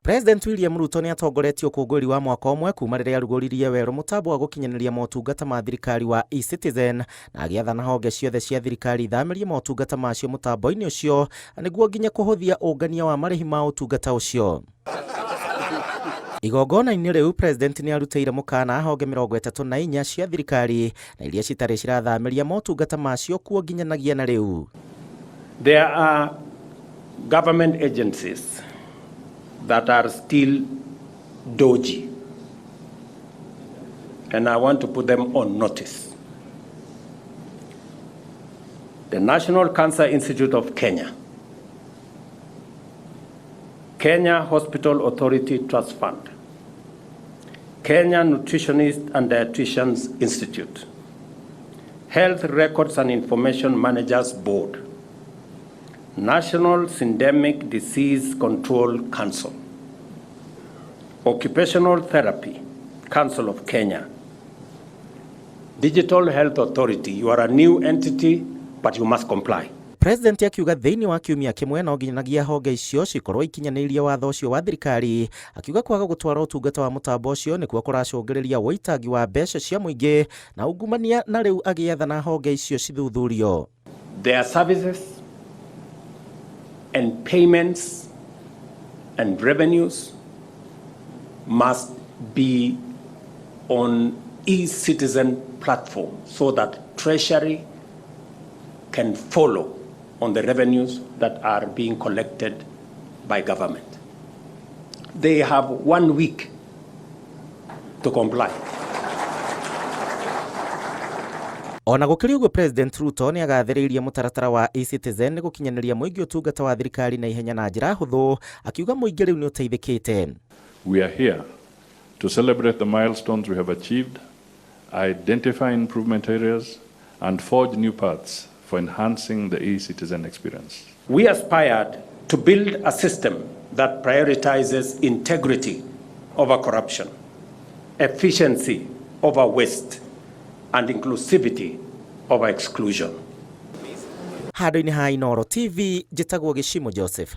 President William Ruto ni atongoretie ũkũngũĩri wa mwaka ũmwe kuma rĩrĩa arugũririe werũ mũtambo wa gũkinyanĩria motungata ma thirikari wa eCitizen na agĩathana honge ciothe cia thirikari ithamĩrie motungata macio mũtambo-inĩ ũcio nĩguo nginya kũhũthia ũngania wa marĩhi ma ũtungata ũcio. Igongona-inĩ rĩu President ni arutĩire mũkana honge 34 cia thirikari na iria citarĩ cirathamĩria motungata macio kuo nginyanagia na rĩu. There are government agencies that are still dodgy, and I want to put them on notice. The National Cancer Institute of Kenya, Kenya Hospital Authority Trust Fund, Kenya Nutritionist and Dietitians Institute, Health Records and Information Managers Board, National Syndemic Disease Control Council, Occupational Therapy Council of Kenya, Digital Health Authority. You are a new entity, but you must comply. President akiuga thĩinĩ wa kiumia kĩmwe no nginyanagia honge icio cikorwo ikinyanĩirie watho ũcio wa thirikari, akiuga kwaga gũtwara ũtungata wa mũtambo ũcio nĩkuo kũracũngĩrĩria wĩitangi wa mbeca cia mũingĩ na ungumania, na rĩu agĩathana honge icio cithuthurio. Their services and payments and revenues must be on eCitizen platform so that Treasury can follow on the revenues that are being collected by government. They have 1 week to comply. Ona gũkĩrĩ ũguo, President Ruto ni agathĩrĩirie mũtaratara wa eCitizen nĩ gũkinyanĩria mũingĩ ũtungata wa thirikari na ihenya na njĩra hũthũ, akiuga mũingĩ rĩu nĩ ũteithĩkĩte. We are here to celebrate the milestones we have achieved, identify improvement areas, and forge new paths for enhancing the eCitizen experience. We aspired to build a system that prioritizes integrity over corruption, efficiency over waste, and inclusivity over exclusion. Handũ-inĩ ha Inooro TV, njĩtagwo Gĩchimo Joseph.